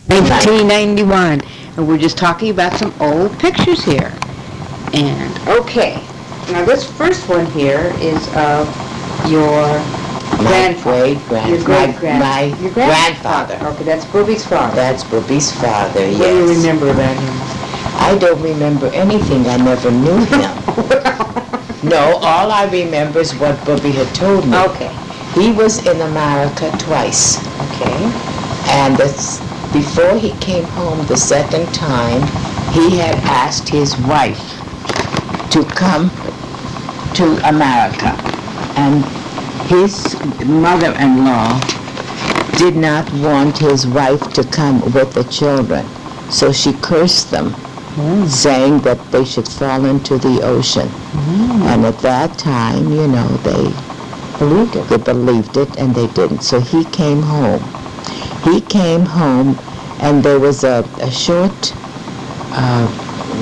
1991, and we're just talking about some old pictures here. And okay, now this first one here is of your grandfather. Okay, that's Booby's father. That's Booby's father, yes. What do you remember about him? I don't remember anything. I never knew him. No, all I remember is what Booby had told me. Okay. He was in America twice. Okay. And before he came home the second time, he had asked his wife to come to America. And his mother-in-law did not want his wife to come with the children. So she cursed them, saying that they should fall into the ocean. And at that time, you know, they believed it. They believed it, and they didn't. So he came home. He came home, and there was a short,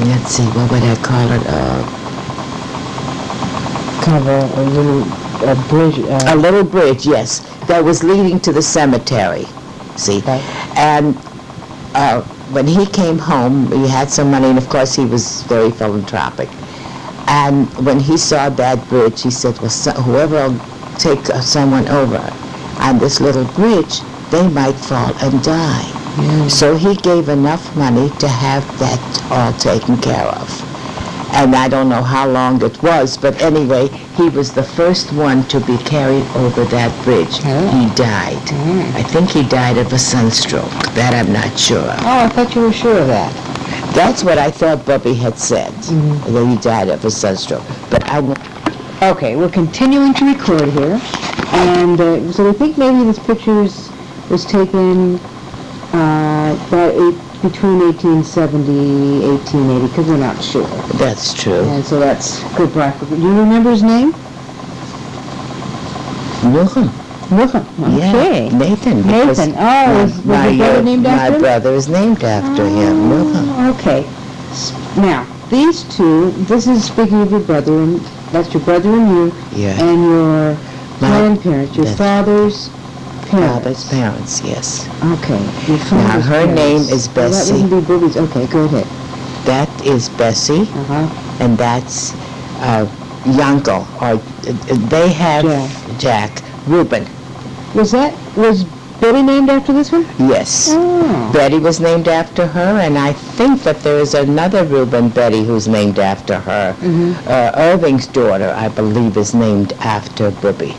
let's see, what would I call it? Kind of a little bridge. A little bridge, yes, that was leading to the cemetery. See, Okay. And when he came home, he had some money, and of course he was very philanthropic. And when he saw that bridge, he said, well, whoever will take someone over on this little bridge, they might fall and die. So he gave enough money to have that all taken care of. And I don't know how long it was, but anyway, he was the first one to be carried over that bridge. He died. I think he died of a sunstroke. That I'm not sure of. Oh, I thought you were sure of that. That's what I thought Bubby had said, that he died of a sunstroke. But Okay, we're continuing to record here. And so we think maybe this picture was taken between 1870 1880, because we're not sure. That's true. And so that's good practice. Do you remember his name? Nuchem. Okay. Yeah, Nathan. Nathan. Oh, was your brother named after him? My brother is named after him. Nuchem. Okay. Now, these two, this is speaking of your brother, and that's your brother and you, and your grandparents, your father's Father's parents, yes. Okay. Now, her name is Bessie. Well, that wouldn't be Booby's. Okay, go ahead. That is Bessie, and that's Yankel, or they have Jack. Reuben. Was Betty named after this one? Yes. Oh. Betty was named after her, and I think that there is another Reuben Betty who's named after her. Irving's daughter, I believe, is named after Booby.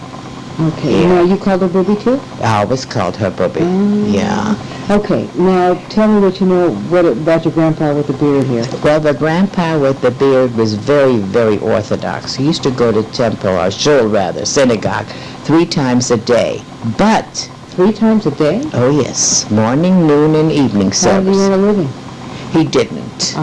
Okay. Yeah. Now, you called her Booby, too? I always called her Booby. Yeah. Okay. Now, tell me what you know about your grandpa with the beard here. Well, the grandpa with the beard was very, very orthodox. He used to go to temple, or shul rather, synagogue, 3 times a day. But 3 times a day? Oh, yes. Morning, noon, and evening service. How did he earn a living? He didn't.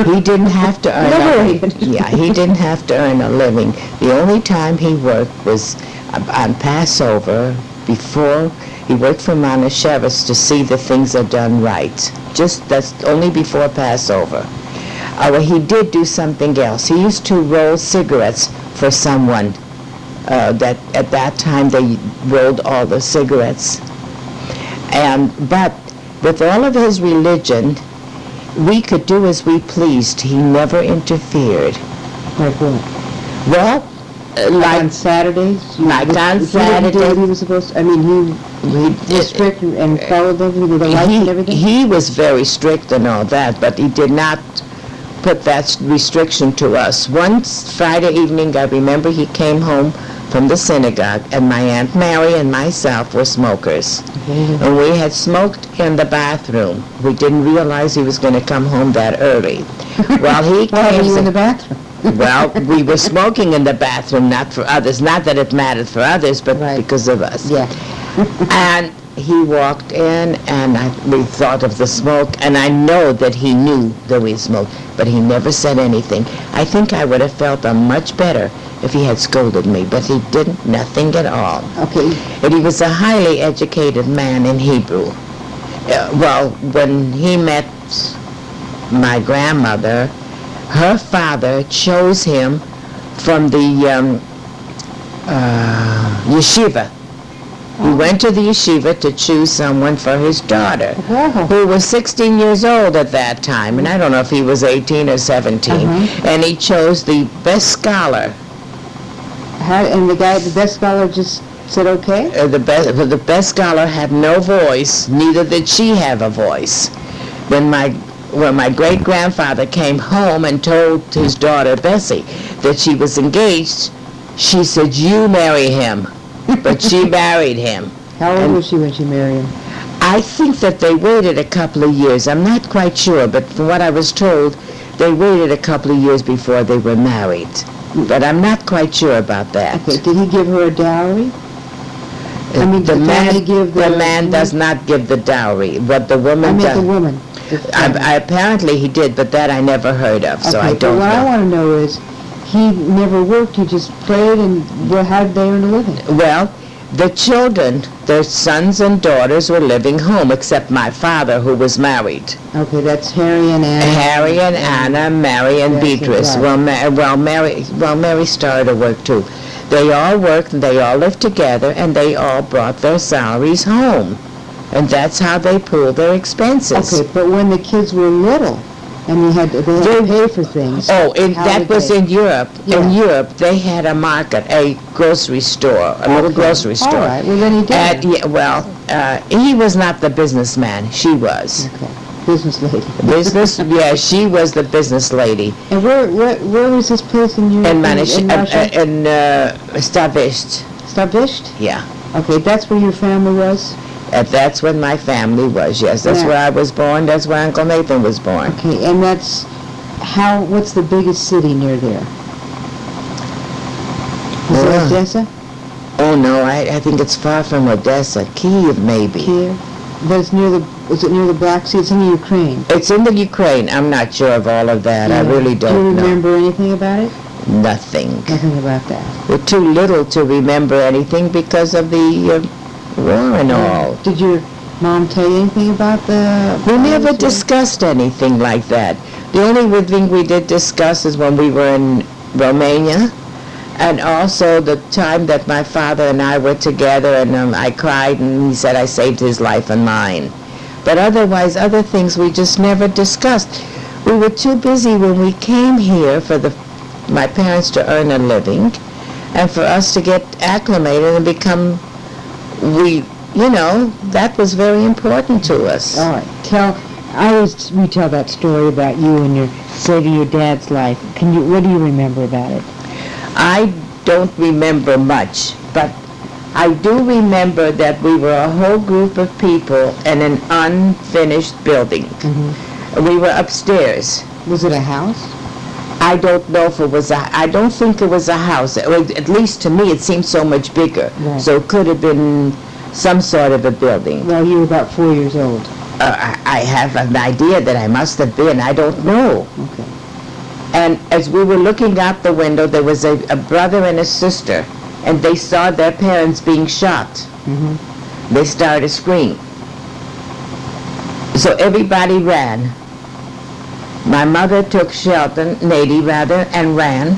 He didn't have to earn a living. Yeah, he didn't have to earn a living. The only time he worked was on Passover, before he worked for Monashevis to see that things are done right. That's only before Passover. Well, he did do something else. He used to roll cigarettes for someone. That at that time they rolled all the cigarettes. But with all of his religion, we could do as we pleased. He never interfered. Like what? Well, like on Saturdays? Like on Saturdays. He was supposed to, I mean, he was strict and followed everything, the lights and everything? He was very strict and all that, but he did not put that restriction to us. Once Friday evening, I remember he came home from the synagogue, and my Aunt Mary and myself were smokers. And we had smoked in the bathroom. We didn't realize he was going to come home that early. Well, he came... Why were you in the bathroom? Well, we were smoking in the bathroom, not for others. Not that it mattered for others, but because of us. Yeah. And he walked in, and we thought of the smoke, and I know that he knew that we smoked, but he never said anything. I think I would have felt much better if he had scolded me, but he didn't, nothing at all. Okay. And he was a highly educated man in Hebrew. Well, when he met my grandmother, her father chose him from the yeshiva. He went to the yeshiva to choose someone for his daughter, who was 16 years old at that time, and I don't know if he was 18 or 17, and he chose the best scholar. And the best scholar just said okay? The best scholar had no voice, neither did she have a voice. When my great-grandfather came home and told his daughter, Bessie, that she was engaged, she said, "You marry him." But she married him. How old was she when she married him? I think that they waited a couple of years. I'm not quite sure, but from what I was told, they waited a couple of years before they were married. But I'm not quite sure about that. Okay, did he give her a dowry? I mean, the man does not give the dowry, but the woman does. I mean, the woman. Apparently he did, but that I never heard of, so I don't know. What I want to know is, he never worked, he just prayed, and how did they earn a living? Well, the children, their sons and daughters were living home, except my father, who was married. Okay, that's Harry and Anna. Harry and Anna, Mary and Beatrice. Well, Mary started to work too. They all worked, and they all lived together, and they all brought their salaries home. And that's how they pooled their expenses. Okay, but when the kids were little, and they had to pay for things. That was in Europe. Yeah. In Europe, they had a market, a grocery store, a little grocery store. All right, well then he did. He was not the businessman. She was. Okay, business lady. Yeah, she was the business lady. And where was this place in Europe? In Stavisht. Stavisht? Yeah. Okay, that's where your family was? That's when my family was, yes. That's where I was born. That's where Uncle Nathan was born. Okay, and what's the biggest city near there? Is it Odessa? Oh, no, I think it's far from Odessa. Kiev, maybe. Kiev? But is it near the Black Sea? It's in the Ukraine. It's in the Ukraine. I'm not sure of all of that. Yeah. I really don't know. Do you remember anything about it? Nothing. Nothing about that. We're too little to remember anything because of the war and all. Did your mom tell you anything about We never discussed anything like that. The only thing we did discuss is when we were in Romania, and also the time that my father and I were together, and I cried, and he said I saved his life and mine. But otherwise, other things we just never discussed. We were too busy when we came here for my parents to earn a living, and for us to get acclimated and become, that was very important to us. All right. I always retell that story about you and your dad's life. What do you remember about it? I don't remember much, but I do remember that we were a whole group of people in an unfinished building. Mm-hmm. We were upstairs. Was it a house? I don't know if it was I don't think it was a house. At least to me, it seemed so much bigger. Right. So it could have been some sort of a building. Well, you were about 4 years old. I have an idea that I must have been. I don't know. Okay. And as we were looking out the window, there was a brother and a sister, and they saw their parents being shot. Mm-hmm. They started to scream. So everybody ran. My mother took shelter, Nady rather, and ran.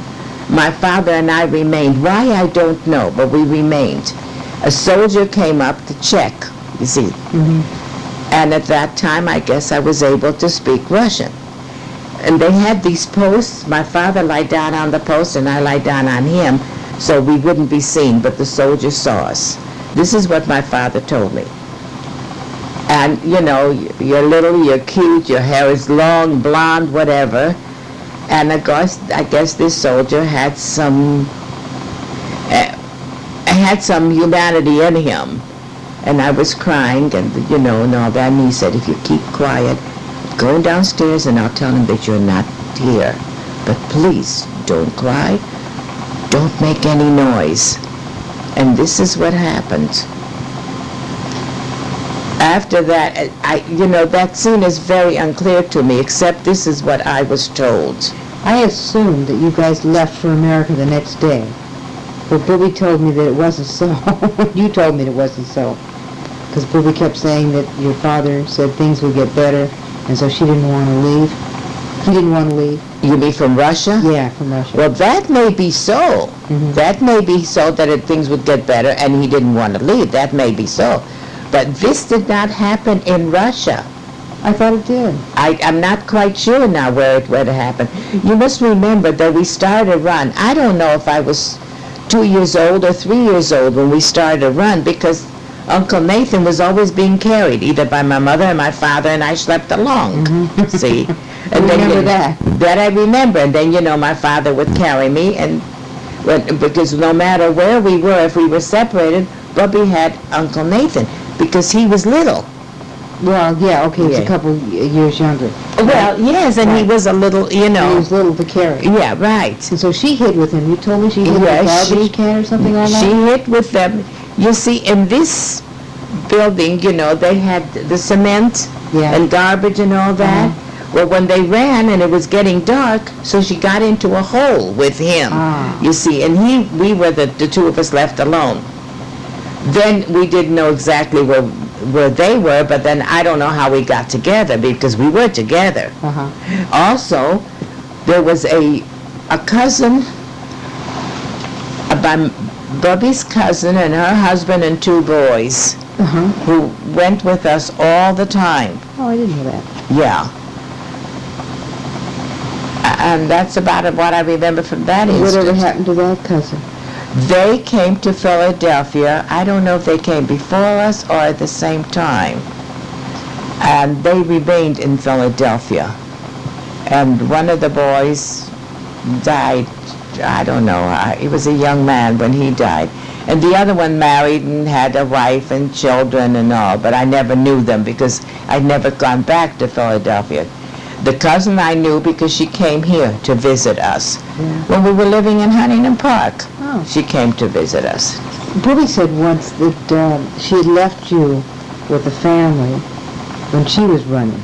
My father and I remained. Why, I don't know, but we remained. A soldier came up to check, you see. Mm-hmm. And at that time, I guess I was able to speak Russian. And they had these posts. My father lied down on the post, and I lied down on him, so we wouldn't be seen, but the soldiers saw us. This is what my father told me. And, you're little, you're cute, your hair is long, blonde, whatever. And I guess this soldier had some humanity in him. And I was crying, and, and all that. And he said, if you keep quiet, go downstairs and I'll tell him that you're not here. But please, don't cry. Don't make any noise. And this is what happened. After that, that scene is very unclear to me, except this is what I was told. I assumed that you guys left for America the next day. But Bobby told me that it wasn't so. You told me it wasn't so. Because Bobby kept saying that your father said things would get better, and so she didn't want to leave. He didn't want to leave? You mean from Russia? Yeah, from Russia. Well, that may be so. That may be so that things would get better and he didn't want to leave. That may be so. But this did not happen in Russia. I thought it did. I'm not quite sure now where it happened. You must remember that we started a run. I don't know if I was 2 years old or 3 years old when we started a run, because Uncle Nathan was always being carried, either by my mother or my father, and I slept along, see? And remember that? That I remember. And then, my father would carry me, and because no matter where we were, if we were separated, Bubby had Uncle Nathan, because he was little. Well, yeah, okay, he's a couple years younger. Well, yes, and he was a little, And he was little to carry. Yeah, right. And so she hid with him. You told me she hid with a garbage can or something like that? She hid with them. You see, in this building, they had the cement and garbage and all that. Well, when they ran and it was getting dark, so she got into a hole with him, you see, and we were the two of us left alone. Then we didn't know exactly where they were, but then I don't know how we got together, because we were together. Also, there was a cousin, Bubby's cousin and her husband and 2 boys who went with us all the time. Oh, I didn't know that. Yeah. And that's about what I remember from that instance. Whatever happened to that cousin? They came to Philadelphia. I don't know if they came before us or at the same time. And they remained in Philadelphia. And one of the boys died, I don't know, he was a young man when he died. And the other one married and had a wife and children and all, but I never knew them because I'd never gone back to Philadelphia. The cousin I knew because she came here to visit us. When we were living in Huntington Park, she came to visit us. Bubby said once that she had left you with the family when she was running,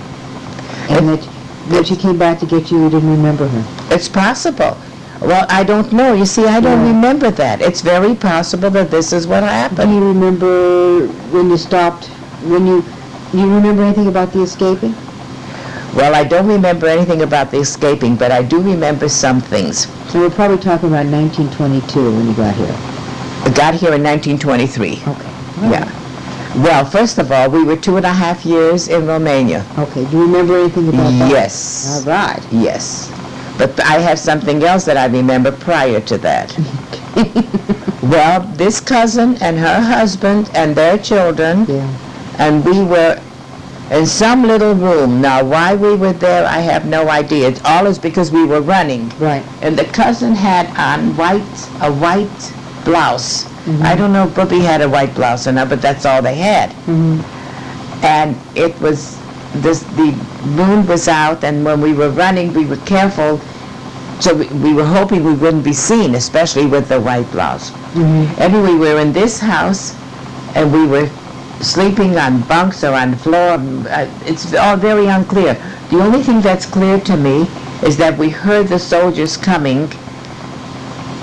and that when she came back to get you, you didn't remember her. It's possible. Well, I don't know. You see, I don't remember that. It's very possible that this is what happened. Do you remember when you stopped, you remember anything about the escaping? Well, I don't remember anything about the escaping, but I do remember some things. So we're probably talking about 1922 when you got here. I got here in 1923. Okay. Yeah. Well, first of all, we were 2.5 years in Romania. Okay. Do you remember anything about that? Yes. All right. Yes. But I have something else that I remember prior to that. Well, this cousin and her husband and their children, and we were in some little room. Now, why we were there, I have no idea. It all is because we were running. Right. And the cousin had on a white blouse. I don't know if Bubby had a white blouse or not, but that's all they had. And it was, the moon was out, and when we were running, we were careful. So we were hoping we wouldn't be seen, especially with the white blouse. Anyway, we were in this house, and we were sleeping on bunks or on the floor. It's all very unclear. The only thing that's clear to me is that we heard the soldiers coming,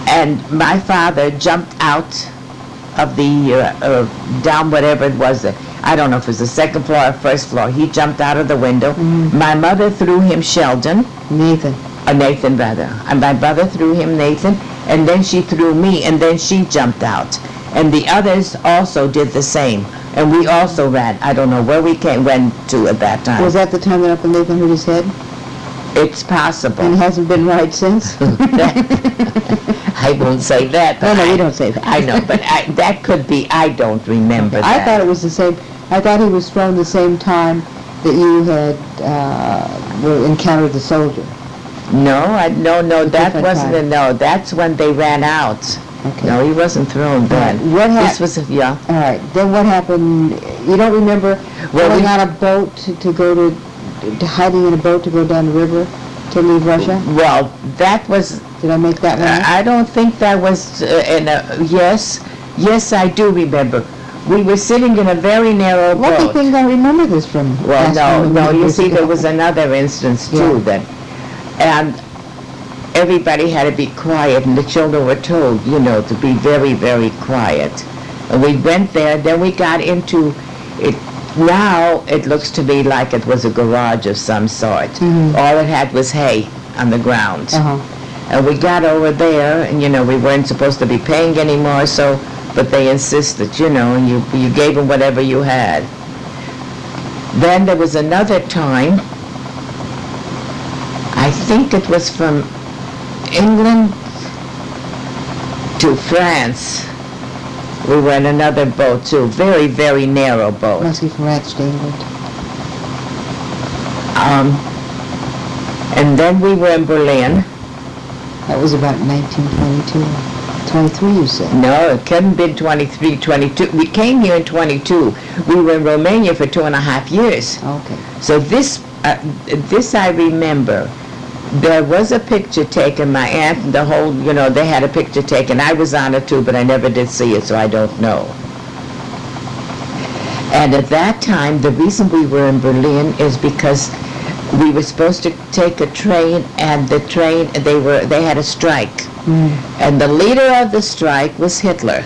and my father jumped out of the, down whatever it was, I don't know if it was the second floor or first floor. He jumped out of the window. My mother threw him Sheldon. Nathan, rather. And my mother threw him Nathan, and then she threw me, and then she jumped out. And the others also did the same. And we also ran. I don't know where we went to at that time. Was that the time that Uncle Nathan hurt his head? It's possible. And he hasn't been right since? I won't say that. No, you don't say that. I know, but that could be, I don't remember that. I thought it was the same. I thought he was thrown the same time that you had encountered the soldier. No, that wasn't time. No, that's when they ran out. Okay. No, he wasn't thrown then. What This was, yeah. All right. Then what happened? You don't remember going on a boat to go to hiding in a boat to go down the river to leave Russia? Well, that was... Did I make that one up? I don't think that was yes. Yes, I do remember. We were sitting in a very narrow boat. Lucky thing I remember this from. Well, no, you see, there was another instance too and everybody had to be quiet, and the children were told, to be very, very quiet. And we went there, then we got into it. Now it looks to me like it was a garage of some sort. All it had was hay on the ground. And we got over there, and we weren't supposed to be paying anymore, but they insisted, and you gave them whatever you had. Then there was another time, I think it was from England to France. We were in another boat too, very, very narrow boat. Must be from France to England. And then we were in Berlin. That was about 1922. 23, you said? No, it couldn't have been 23, 22. We came here in 22. We were in Romania for 2.5 years. Okay. So this I remember. There was a picture taken, my aunt and the whole, they had a picture taken. I was on it too, but I never did see it, so I don't know. And at that time, the reason we were in Berlin is because we were supposed to take a train, and the train, they had a strike. And the leader of the strike was Hitler.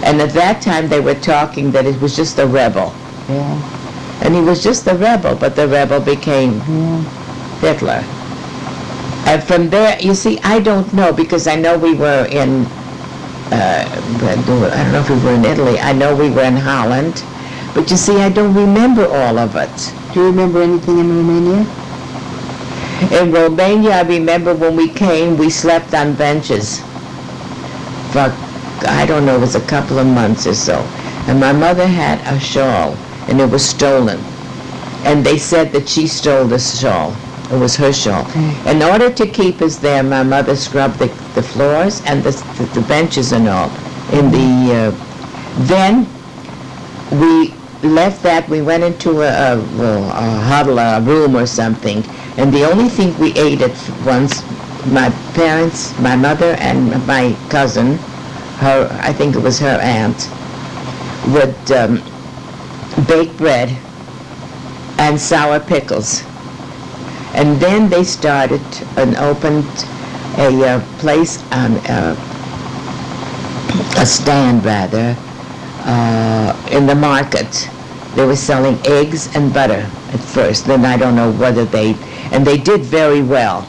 And at that time, they were talking that it was just a rebel. Yeah. And he was just a rebel, but the rebel became Hitler. And from there, you see, I don't know, because I know we were in, I don't know if we were in Italy. I know we were in Holland. But you see, I don't remember all of it. Do you remember anything in Romania? In Romania, I remember when we came, we slept on benches for, I don't know, it was a couple of months or so. And my mother had a shawl, and it was stolen. And they said that she stole the shawl. It was her shawl. In order to keep us there, my mother scrubbed the floors and the benches and all. Then we left that, we went into a huddle, a room or something, and the only thing we ate at once, my parents, my mother and my cousin, I think it was her aunt, would bake bread and sour pickles. And then they started and opened a place on a stand rather in the market. They were selling eggs and butter at first. Then I don't know whether they did very well.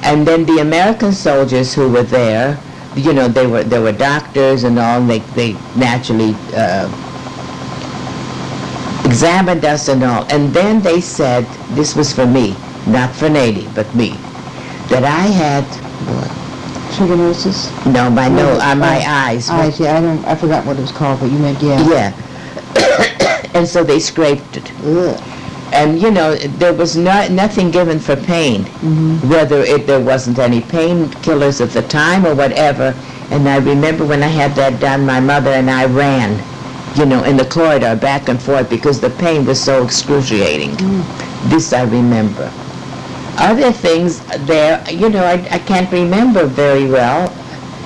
And then the American soldiers who were there, there were doctors and all, and they naturally examined us and all. And then they said, this was for me, not for Nady, but me, that I had trichinosis? No, my eyes. Eyes, yeah, I forgot what it was called, but you meant, yeah. Yeah. And so they scraped it. Ugh. And, there was nothing given for pain, whether there wasn't any painkillers at the time or whatever. And I remember when I had that done, my mother and I ran, in the corridor back and forth because the pain was so excruciating. This I remember. Other things there, I can't remember very well,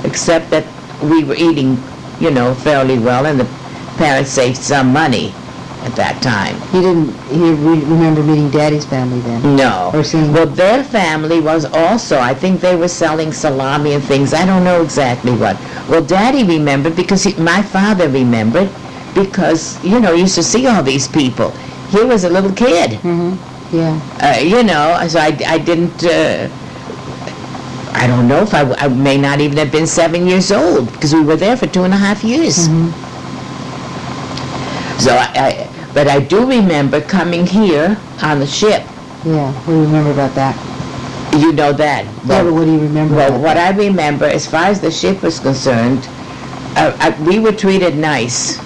except that we were eating, fairly well, and the parents saved some money at that time. You remember meeting Daddy's family then? No. Or seeing... Well, their family was also, I think they were selling salami and things. I don't know exactly what. Well, Daddy remembered because my father remembered because, used to see all these people. He was a little kid. Yeah. So I didn't, I don't know if I may not even have been 7 years old because we were there for 2.5 years. So but I do remember coming here on the ship. Yeah, what do you remember about that? You know that. Yeah, but what do you remember about Well, what I remember, as far as the ship was concerned, we were treated nice.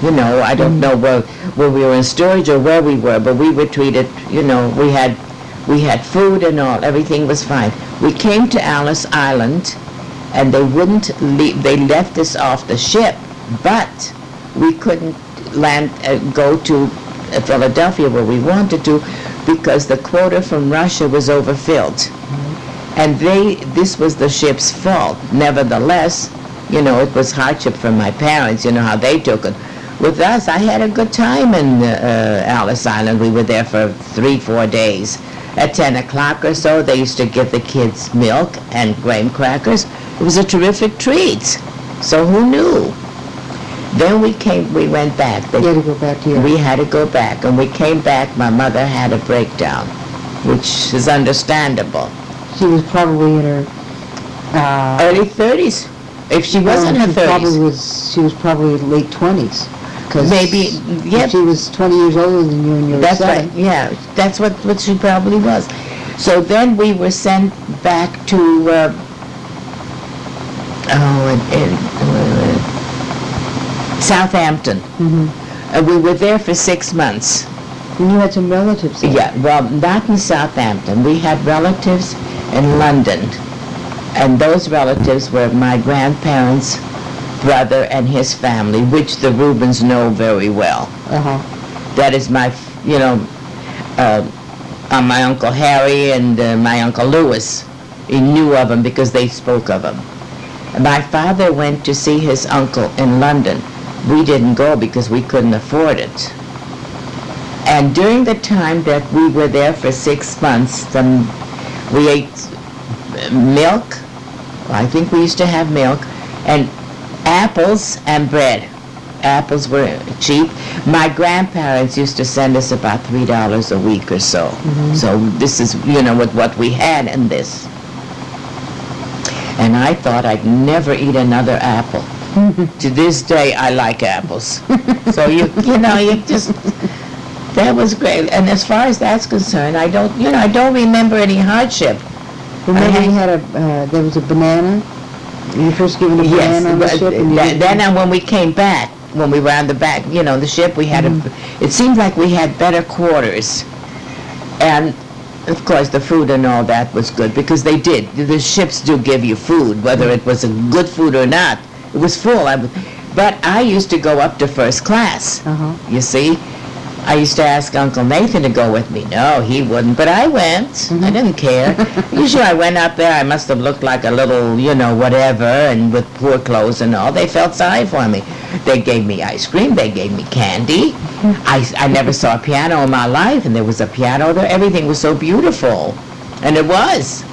I don't know where we were in storage or where we were, but we were treated, we had food and all, everything was fine. We came to Ellis Island, and they wouldn't leave, they left us off the ship, but we couldn't go to Philadelphia where we wanted to because the quota from Russia was overfilled. And this was the ship's fault. Nevertheless, it was hardship for my parents, how they took it. With us, I had a good time in Ellis Island. We were there for 3-4 days. At 10 o'clock or so, they used to give the kids milk and graham crackers. It was a terrific treat. So who knew? Then we went back. You had to go back to Europe. We had to go back. And we came back, my mother had a breakdown, which is understandable. She was probably in her... early 30s. If she was in her 30s. She was probably late 20s. Maybe, yeah. She was 20 years older than you and you were That's 7. right, yeah. That's what she probably was. So then we were sent back to, Southampton. Mm-hmm. We were there for 6 months. And you had some relatives there. Yeah, well, not in Southampton. We had relatives in London. And those relatives were my grandparents' brother and his family, which the Rubens know very well. Uh-huh. That is my, my Uncle Harry and my Uncle Louis. He knew of them because they spoke of him. My father went to see his uncle in London. We didn't go because we couldn't afford it. And during the time that we were there for 6 months, we ate milk. I think we used to have milk, and apples and bread. Apples were cheap. My grandparents used to send us about $3 a week or so. Mm-hmm. So this is, with what we had in this. And I thought I'd never eat another apple. To this day, I like apples. So that was great. And as far as that's concerned, I don't remember any hardship. Remember you had there was a banana? You first given a banana on the ship? Then when we came back, when we were on the back, the ship, we had it seemed like we had better quarters. And of course, the food and all that was good because they did. The ships do give you food, whether it was a good food or not. It was full. But I used to go up to first class, you see. I used to ask Uncle Nathan to go with me. No, he wouldn't, but I went. Mm-hmm. I didn't care. Usually I went up there, I must have looked like a little, whatever, and with poor clothes and all. They felt sorry for me. They gave me ice cream, they gave me candy. I never saw a piano in my life, and there was a piano there. Everything was so beautiful, and it was.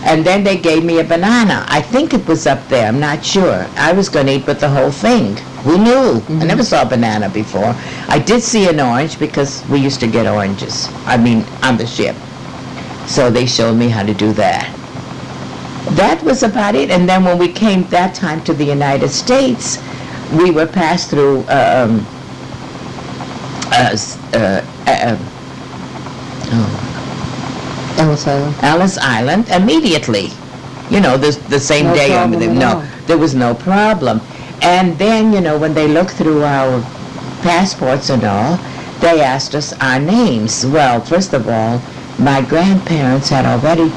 And then they gave me a banana. I think it was up there, I'm not sure. I was going to eat with the whole thing. Who knew? Mm-hmm. I never saw a banana before. I did see an orange because we used to get oranges. On the ship. So they showed me how to do that. That was about it. And then when we came that time to the United States, we were passed through Ellis Island immediately. The same day. There was no problem. And then, when they looked through our passports and all, they asked us our names. Well, first of all, my grandparents had already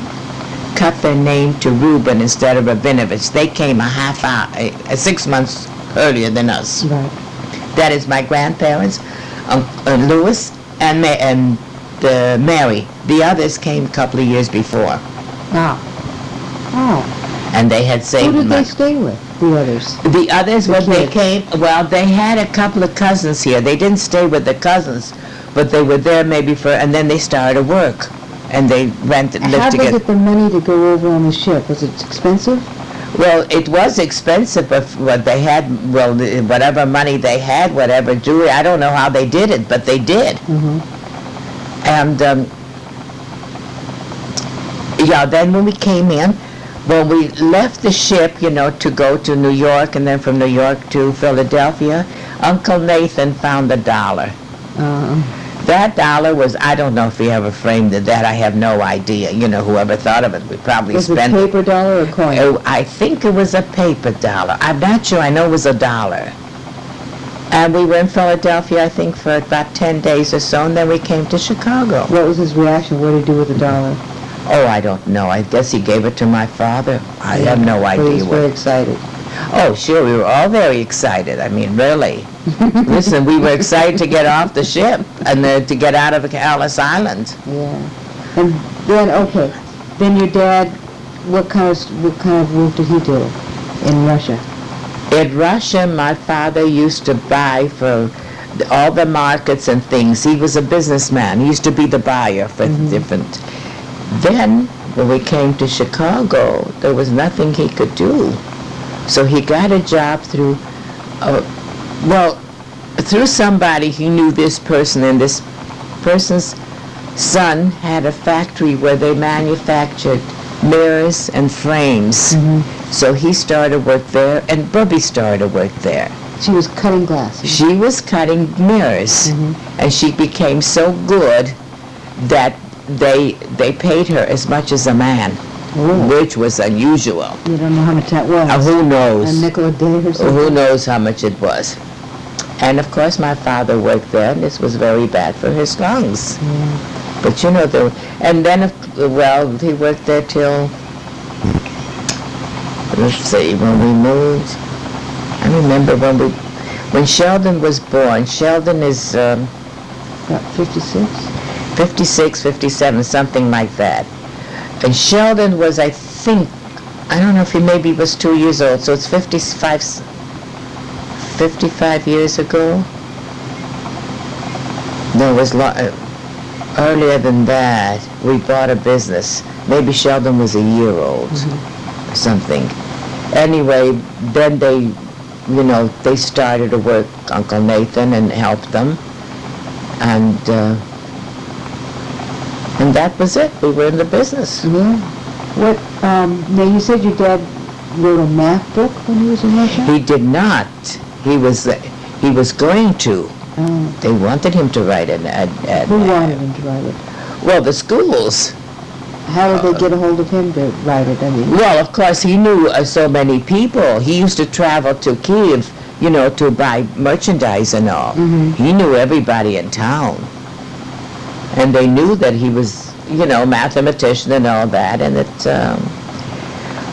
cut their name to Reuben instead of Rabinovich. They came 6 months earlier than us. Right. That is my grandparents, Louis and Mary. The others came a couple of years before. Oh. And they had saved Who did they stay with, the others? The others, when they came, they had a couple of cousins here. They didn't stay with the cousins, but they were there maybe and then they started work. And they lived together. How did they get the money to go over on the ship? Was it expensive? Well, it was expensive, but what they had, whatever money they had, whatever jewelry, I don't know how they did it, but they did. Mm-hmm. And, then when we came in, when we left the ship, to go to New York, and then from New York to Philadelphia, Uncle Nathan found $1. That $1 was, I don't know if he ever framed it, that I have no idea. Whoever thought of it, we probably spent... Was it paper dollar or coin? I think it was a paper dollar. I'm not sure. I know it was $1. And we were in Philadelphia, I think, for about 10 days or so, and then we came to Chicago. What was his reaction? What did he do with $1? Oh, I don't know. I guess he gave it to my father. I have no idea. He was very excited. Oh, sure. We were all very excited. Really. Listen, we were excited to get off the ship and to get out of Ellis Island. Yeah. And then, then your dad, what kind of work did he do in Russia? In Russia, my father used to buy for all the markets and things. He was a businessman. He used to be the buyer for different... Then, when we came to Chicago, there was nothing he could do. So he got a job through Well, through somebody he knew this person, and this person's son had a factory where they manufactured mirrors and frames. So he started work there, and Bubby started work there. She was cutting glass. She was cutting mirrors, and she became so good that they paid her as much as a man, which was unusual. You don't know how much that was. Who knows? A nickel a day or something? Who knows how much it was? And of course my father worked there, and this was very bad for his lungs. But you know, and then, well, he worked there till, let's see, when we moved. I remember when Sheldon was born. Sheldon is About 56? 56, 57, something like that. And Sheldon was, I think, I don't know if he maybe was 2 years old, so it's 55 years ago. No, it was earlier than that. We bought a business. Maybe Sheldon was a year old or something. Anyway, then they started to work, Uncle Nathan, and helped them. And that was it. We were in the business. Yeah. What, now you said your dad wrote a math book when he was in Russia? He did not. He was going to. They wanted him to write it. Who wanted him to write it? Well, the schools. How did they get a hold of him to write it? I mean, well, of course, he knew so many people. He used to travel to Kiev, to buy merchandise and all. He knew everybody in town. And they knew that he was, mathematician and all that. And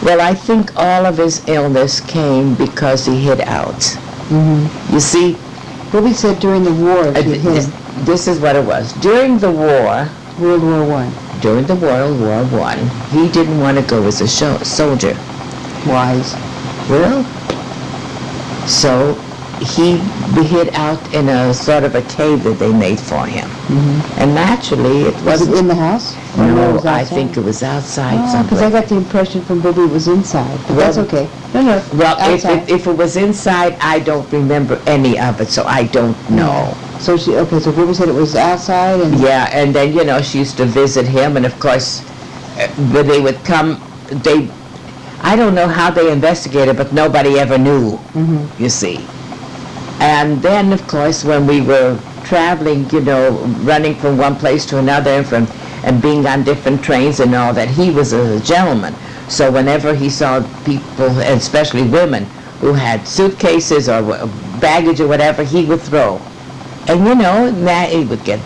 well, I think all of his illness came because he hid out. You see, Bobby said during the war he hid. This is what it was. During the war, World War I. During the World War I, he didn't want to go as a soldier. Wise. Well, so he hid out in a sort of a cave that they made for him. And naturally, it wasn't... Was it in the house? No, I think it was outside because I got the impression from Bobby it was inside. But that's okay. No. Well, if it was inside, I don't remember any of it, so I don't know. So so Bobby said it was outside, and... Yeah, and then, she used to visit him, and of course, when they would come, I don't know how they investigated, but nobody ever knew, you see. And then, of course, when we were traveling, running from one place to another and being on different trains and all that, he was a gentleman. So whenever he saw people, and especially women, who had suitcases or baggage or whatever, he would throw. And he would get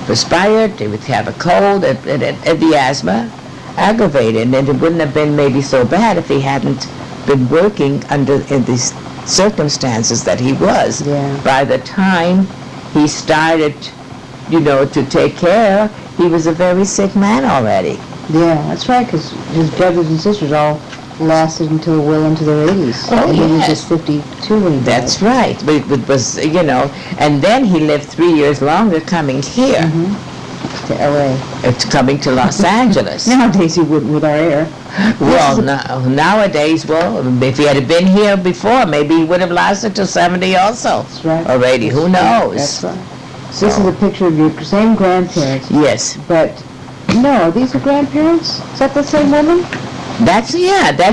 perspired, he would have a cold, and the asthma aggravated. And it wouldn't have been maybe so bad if he hadn't been working in these circumstances that he was. Yeah. By the time he started, to take care, he was a very sick man already. Yeah, that's right, because his brothers and sisters all lasted until well into their 80s. Oh, and yes. he was just 52 when he died. That's right. But it was, and then he lived 3 years longer coming here. To L.A. It's coming to Los Angeles. Nowadays he wouldn't with our air. Well, nowadays, if he had been here before, maybe he would have lasted till 70 also. That's right. Or 80, who knows? That's right. So this is a picture of your same grandparents. Yes. But, no, these are grandparents? Is that the same woman? That's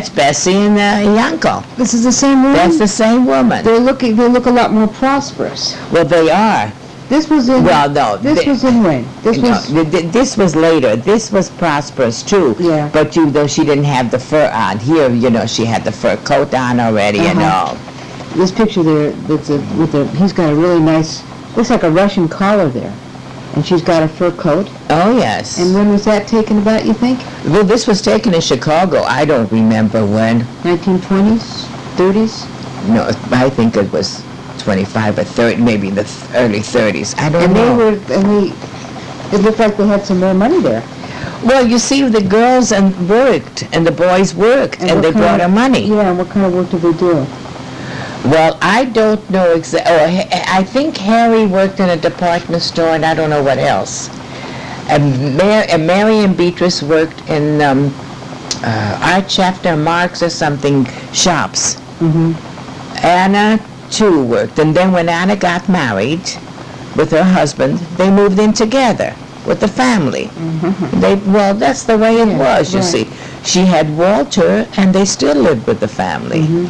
Bessie and Yanko. This is the same woman? That's the same woman. They look a lot more prosperous. Well, they are. This was in... Well, no. This was in when? This was later. This was prosperous, too. Yeah. But, she didn't have the fur on. Here, she had the fur coat on already and all. This picture there, he's got a really nice, looks like a Russian collar there. And she's got a fur coat. Oh, yes. And when was that taken about, you think? Well, this was taken in Chicago. I don't remember when. 1920s? 30s? No, I think it was 25 or 30, maybe in the early 30s. I don't know. It looked like they had some more money there. Well, you see, the girls worked, and the boys worked, and they brought her money. Yeah, and what kind of work did they do? Well, I don't know exactly. I think Harry worked in a department store, and I don't know what else. And Mary and Beatrice worked in Art Chapter Marks or something shops. Anna, two worked. And then when Anna got married with her husband, they moved in together with the family. Well, that's the way it was, you see. She had Walter, and they still lived with the family.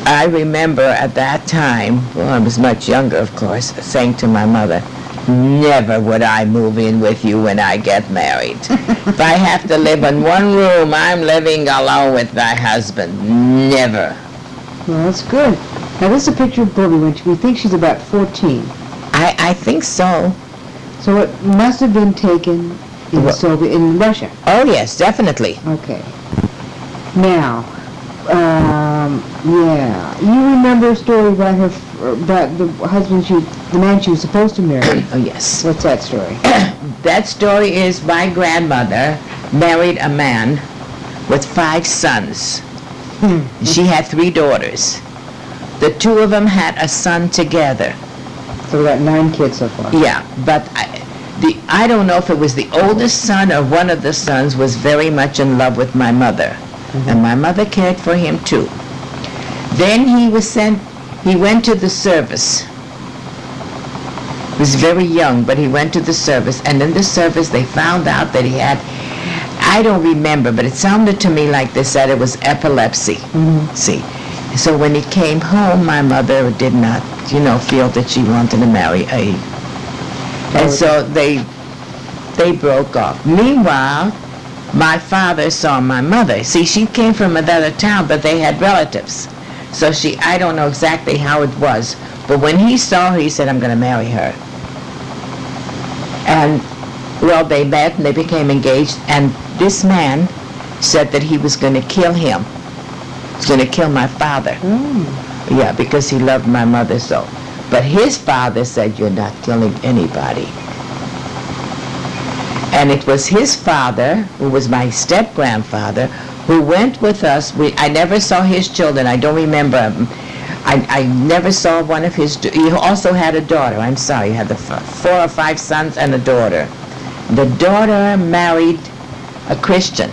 I remember at that time, well, I was much younger, of course, saying to my mother, never would I move in with you when I get married. If I have to live in one room, I'm living alone with my husband. Never. Well, that's good. Now, this is a picture of Bobby when we think she's about 14. I think so. So it must have been taken in Russia. Oh, yes, definitely. Okay. Now, you remember a story about the husband the man she was supposed to marry. Oh, yes. What's that story? That story is my grandmother married a man with 5 sons. She had 3 daughters. The 2 of them had a son together. So we got 9 kids so far. Yeah, but I don't know if it was the oldest son or one of the sons was very much in love with my mother. And my mother cared for him too. Then he went to the service. He was very young, but he went to the service, and in the service they found out that he had, I don't remember, but it sounded to me like they said it was epilepsy. See, so when he came home, my mother did not, feel that she wanted to marry and so they broke off. Meanwhile, my father saw my mother. See, she came from another town, but they had relatives. So I don't know exactly how it was, but when he saw her, he said, I'm going to marry her. And, well, they met and they became engaged, and this man said that he was going to kill him. He was going to kill my father. Yeah, because he loved my mother so. But his father said, you're not killing anybody. And it was his father, who was my step-grandfather, who went with us. I never saw his children. I don't remember him. I never saw one of his. He also had a daughter. I'm sorry. He had 4 or 5 sons and a daughter. The daughter married a Christian.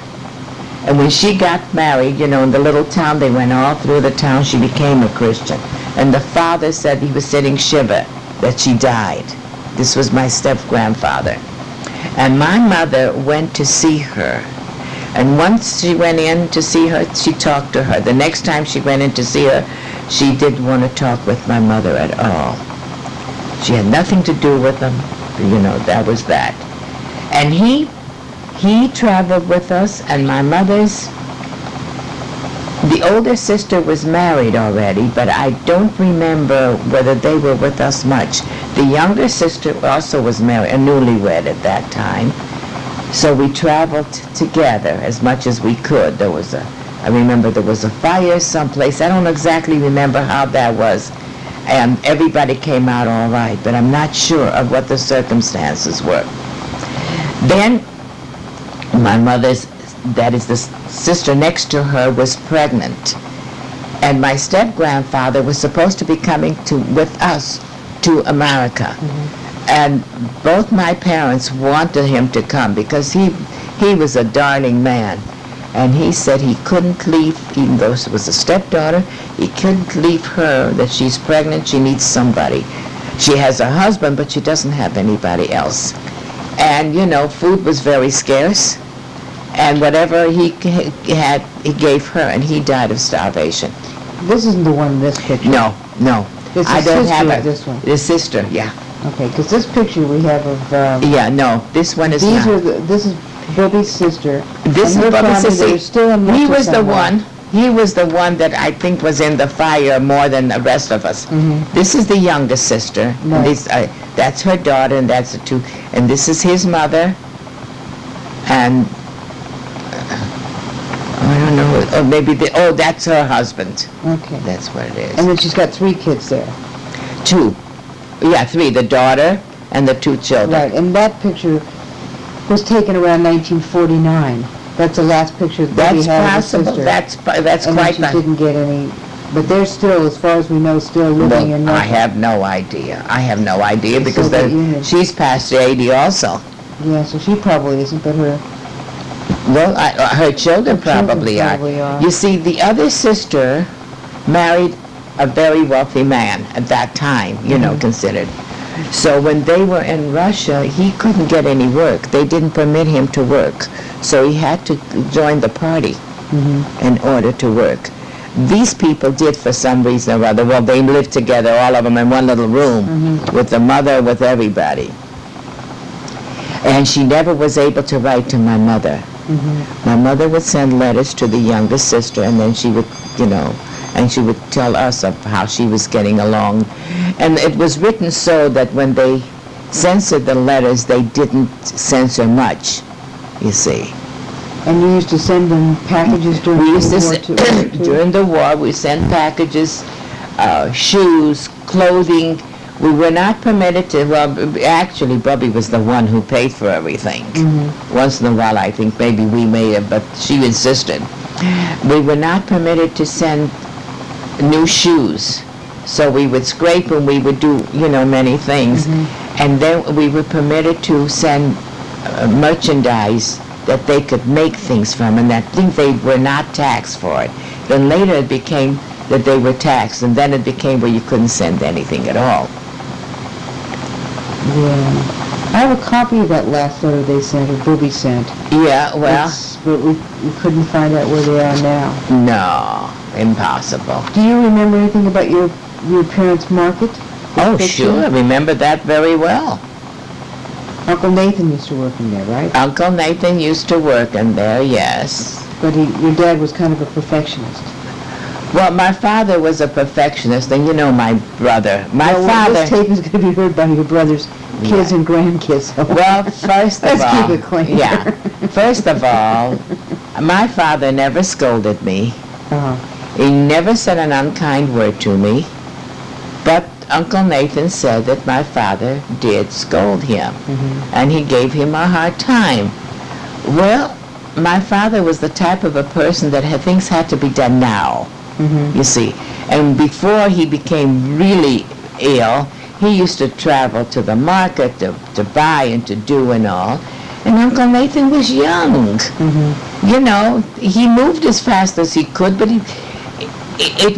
And when she got married, in the little town, they went all through the town, she became a Christian. And the father said he was sitting Shiva, that she died. This was my step-grandfather. And my mother went to see her. And once she went in to see her, she talked to her. The next time she went in to see her, she didn't want to talk with my mother at all. She had nothing to do with them. That was that. And he traveled with us, and my mother's, the older sister was married already, but I don't remember whether they were with us much. The younger sister also was married, a newlywed at that time. So we traveled together as much as we could. I remember there was a fire someplace. I don't exactly remember how that was. And everybody came out all right, but I'm not sure of what the circumstances were. Then my mother's, that is the sister next to her, was pregnant. And my step-grandfather was supposed to be coming with us to America. And both my parents wanted him to come because he was a darling man. And he said he couldn't leave, even though she was a stepdaughter, he couldn't leave her, that she's pregnant, she needs somebody. She has a husband, but she doesn't have anybody else. And, food was very scarce. And whatever he had, he gave her, and he died of starvation. This isn't the one in this picture. No. I don't have it. This one. The sister, yeah. Okay, because this picture we have of. Yeah, no, this one is not. This is Bobby's sister. This is Bobby's sister. Still in he was the one that I think was in the fire more than the rest of us. This is the youngest sister. Right. And that's her daughter, and that's the 2. And this is his mother. And I don't know. Or maybe that's her husband. Okay. That's what it is. And then she's got 3 kids there. 2. Yeah, 3. The daughter and the 2 children. Right, and that picture was taken around 1949. That's the last picture that we had of her sister. That's and quite she didn't get any, but they're still, as far as we know, still living in Russia. I have no idea because she's past 80 also. Yeah, so she probably isn't, but her... Well, her children probably are. You see, the other sister married a very wealthy man at that time, you know, considered. So when they were in Russia, he couldn't get any work. They didn't permit him to work. So he had to join the party in order to work. These people did, for some reason or other, well, they lived together, all of them in one little room, with the mother, with everybody. And she never was able to write to my mother. My mother would send letters to the younger sister, and then she would, you know, and she would tell us of how she was getting along. And it was written so that when they censored the letters, they didn't censor much, you see. And you used to send them packages during the war too? During the war, we sent packages, shoes, clothing. We were not permitted to, well, actually, Bubby was the one who paid for everything. Once in a while, I think maybe we may have, but she insisted. We were not permitted to send new shoes. So we would scrape and we would do, you know, many things. And then we were permitted to send merchandise that they could make things from, and I think they were not taxed for it. Then later it became that they were taxed, and then it became where you couldn't send anything at all. Yeah. I have a copy of that last letter they sent, or Booby sent. Yeah, well... But we couldn't find out where they are now. No, impossible. Do you remember anything about your parents' market? Oh, sure, I remember that very well. Uncle Nathan used to work in there, right? Uncle Nathan used to work in there, yes. But your dad was kind of a perfectionist. Well, my father was a perfectionist, and you know my brother. My father... This tape is going to be heard by your brother's kids and grandkids. So well, first of all... Let's keep it clean. Yeah. First of all, my father never scolded me. He never said an unkind word to me. But Uncle Nathan said that my father did scold him, and he gave him a hard time. Well, my father was the type of a person that things had to be done now, you see. And before he became really ill, he used to travel to the market to buy and to do and all. And Uncle Nathan was young. You know, he moved as fast as he could, but it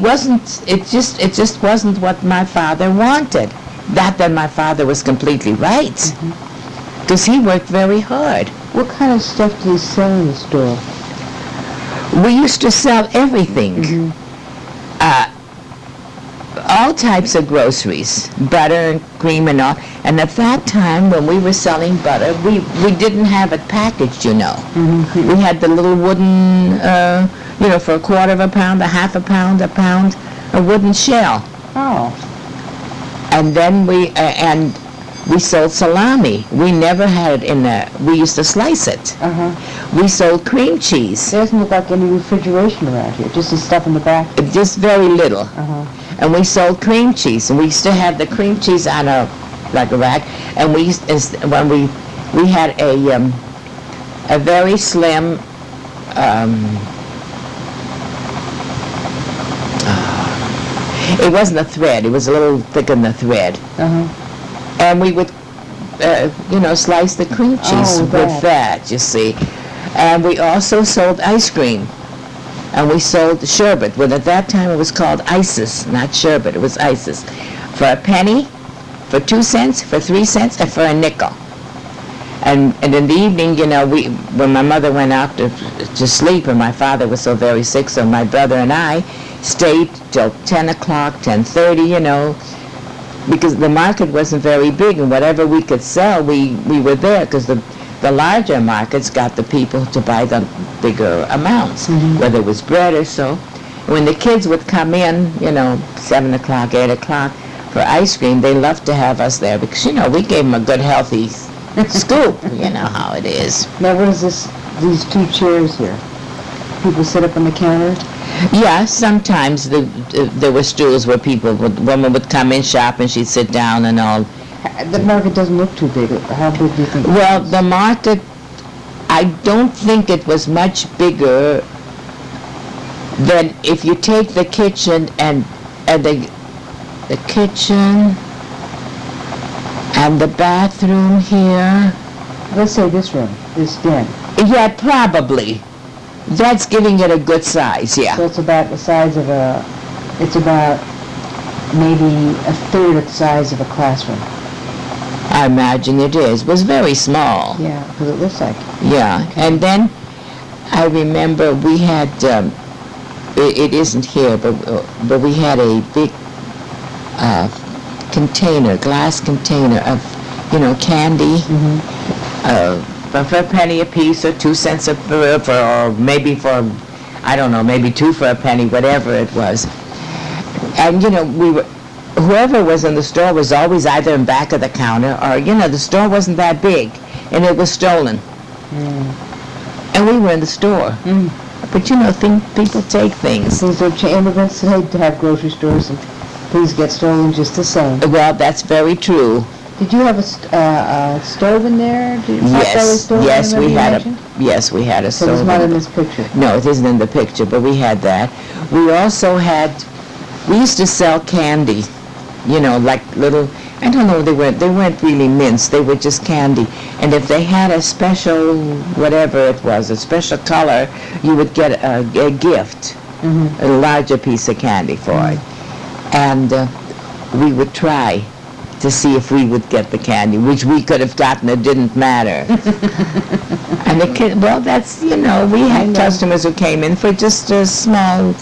just wasn't what my father wanted. Not that my father was completely right, because he worked very hard. What kind of stuff did he sell in the store? We used to sell everything. All types of groceries, butter and cream and all. And at that time, when we were selling butter, we didn't have it packaged, you know. We had the little wooden, you know, for a quarter of a pound, a half a pound, a wooden shell. Oh. And then we sold salami. We never had it in a, we used to slice it. We sold cream cheese. There doesn't look like any refrigeration around here, just the stuff in the back. Just very little. And we sold cream cheese, and we used to have the cream cheese on a rack, and we had a very slim it wasn't a thread, it was a little thicker than a thread. And we would you know, slice the cream cheese with that, you see. And we also sold ice cream. And we sold sherbet. Well, at that time it was called ices, not sherbet. It was ices. For a penny, for 2 cents, for 3 cents, and for a nickel. And in the evening, you know, when my mother went out to sleep, and my father was so very sick, so my brother and I stayed till 10 o'clock, 10:30, you know, because the market wasn't very big, and whatever we could sell, we were there, because the larger markets got the people to buy the bigger amounts, whether it was bread or so. When the kids would come in, you know, 7 o'clock, 8 o'clock, for ice cream, they loved to have us there, because, you know, we gave them a good, healthy scoop. You know how it is. Now, what is this, these 2 chairs here? People sit up on the counter? Yeah, sometimes there were stools where women would come in, shop, and she'd sit down and all. The market doesn't look too big. How big do you think? Well, the market, I don't think it was much bigger than if you take the kitchen and the kitchen and the bathroom here. Let's say this room, this den. Yeah, probably. That's giving it a good size, yeah. So it's about the size of it's about maybe a third of the size of a classroom. I imagine it is. It was very small. Yeah, because it looks like. Yeah, Okay. and then I remember we had, it isn't here, but we had a big container, glass container of, candy, for a penny a piece or 2 cents or maybe for, I don't know, maybe 2 for a penny, whatever it was. And, whoever was in the store was always either in back of the counter or, the store wasn't that big and it was stolen. And we were in the store. But, people take things. Things are immigrants today to have grocery stores and things get stolen just the same. Well, that's very true. Did you have a stove in there? Yes, we had a So stove. it's not in this picture. No, it isn't in the picture, but we had that. We also we used to sell candy, like little, I don't know, they weren't really mints, they were just candy. And if they had a special, whatever it was, a special color, you would get a gift, a larger piece of candy for it. And we would try to see if we would get the candy, which we could have gotten, it didn't matter. And that's, we had customers who came in for just small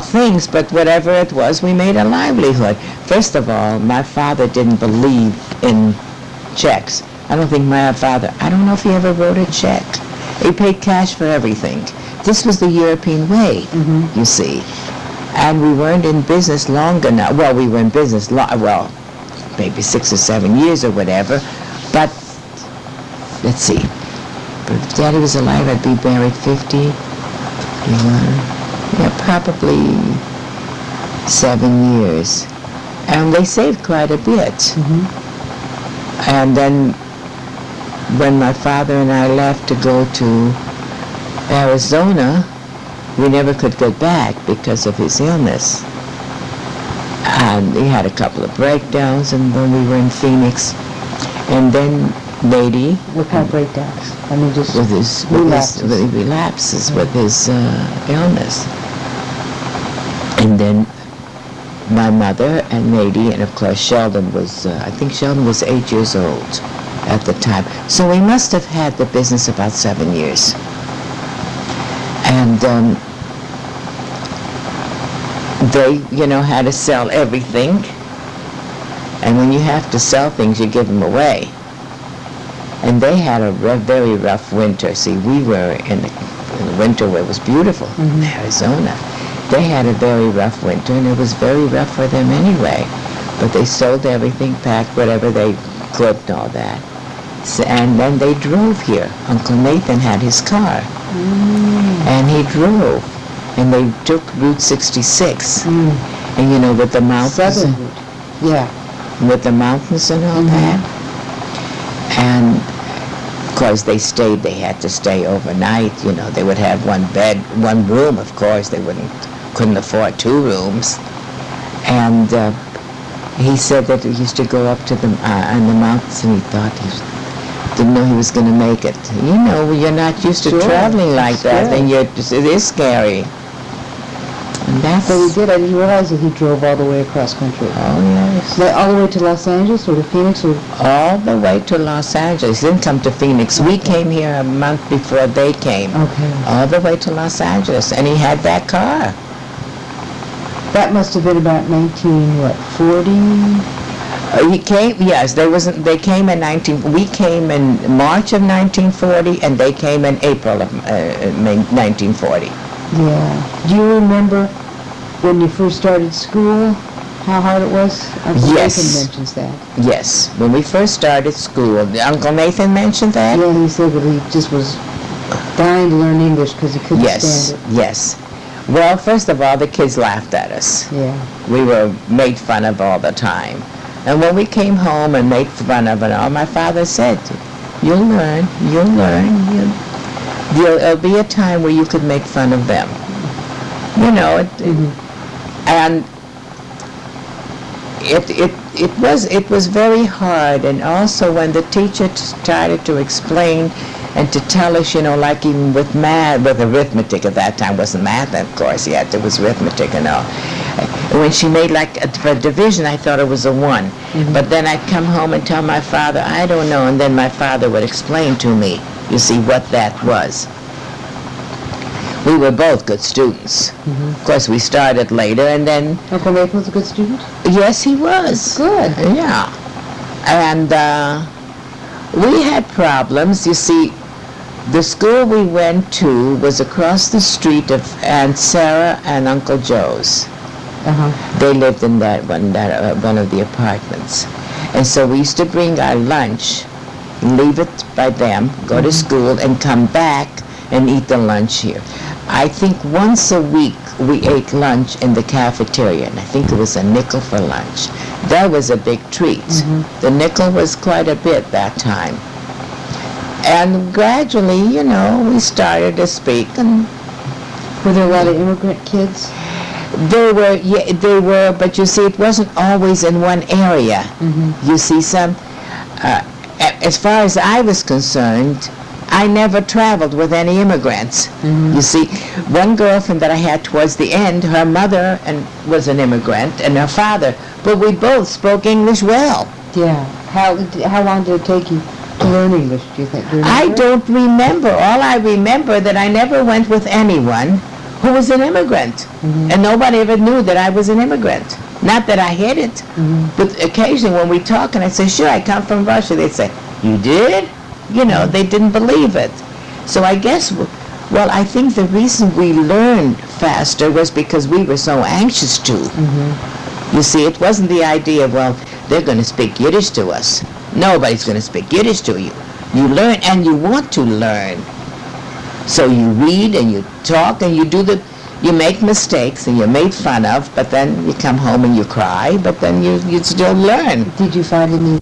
things, but whatever it was, we made a livelihood. First of all, my father didn't believe in checks. I don't know if he ever wrote a check. He paid cash for everything. This was the European way, you see. And we weren't in business long enough. Well, we were in business, maybe 6 or 7 years or whatever. But, let's see. If Daddy was alive, I'd be married 50, probably 7 years. And they saved quite a bit. And then when my father and I left to go to Arizona, we never could go back because of his illness. And he had a couple of breakdowns, and when we were in Phoenix, and then Lady. What kind of breakdowns? I mean, just with his relapses with his illness. And then my mother and Lady, and of course Sheldon was, I think Sheldon was 8 years old at the time. So we must have had the business about 7 years. And they, had to sell everything. And when you have to sell things, you give them away. And they had a very rough winter. See, we were in the winter where it was beautiful, in Arizona. They had a very rough winter, and it was very rough for them anyway. But they sold everything, packed whatever they could and all that. So, and then they drove here. Uncle Nathan had his car. And he drove. And they took Route 66. And with the mountains. Southern route. Yeah. With the mountains and all that. And of course they had to stay overnight. They would have one bed, one room, of course. They couldn't afford 2 rooms. And he said that he used to go up to on the mountains, and he thought didn't know he was going to make it. You're not used to traveling like that, and it is scary. And that's... So he did. I didn't realize that he drove all the way across country. Oh, yes. All the way to Los Angeles or to Phoenix? Or? All the way to Los Angeles. He didn't come to Phoenix. Okay. We came here a month before they came. Okay. All the way to Los Angeles. And he had that car. That must have been about 1940? He came, yes, they came we came in March of 1940, and they came in April of 1940. Yeah. Do you remember when you first started school, how hard it was? Uncle Nathan mentions that. Yes. When we first started school, Uncle Nathan mentioned that? Yeah, he said that he just was dying to learn English because he couldn't stand it. Yes. Well, first of all, the kids laughed at us. Yeah. We were made fun of all the time. And when we came home and made fun of it all, my father said, you'll learn. There'll be a time where you could make fun of them. And it was very hard. And also when the teacher started to explain and to tell us, like even with math, with arithmetic at that time, wasn't math, of course, yet there was arithmetic and all. When she made for a division, I thought it was a 1. But then I'd come home and tell my father, I don't know, and then my father would explain to me, you see, what that was. We were both good students. Of course, we started later, and then... Uncle Nathan was a good student? Yes, he was. Good. Yeah. And we had problems. You see, the school we went to was across the street of Aunt Sarah and Uncle Joe's. They lived in one of the apartments. And so we used to bring our lunch, leave it by them, go to school, and come back and eat the lunch here. I think once a week we ate lunch in the cafeteria, and I think it was a nickel for lunch. That was a big treat. The nickel was quite a bit that time. And gradually, we started to speak. And were there a lot of immigrant kids? There were, but you see, it wasn't always in one area. You see, as far as I was concerned, I never traveled with any immigrants. You see, one girlfriend that I had towards the end, her mother was an immigrant, and her father, but we both spoke English well. Yeah. How long did it take you to learn English, do you think? I don't remember. All I remember that I never went with anyone who was an immigrant, and nobody ever knew that I was an immigrant. Not that I hid it, but occasionally when we talk and I say, sure, I come from Russia, they'd say, you did? They didn't believe it. So I guess, I think the reason we learned faster was because we were so anxious to. You see, it wasn't the idea of, they're going to speak Yiddish to us. Nobody's going to speak Yiddish to you. You learn, and you want to learn. So you read and you talk and you make mistakes and you're made fun of, but then you come home and you cry, but then you still learn. Did you find any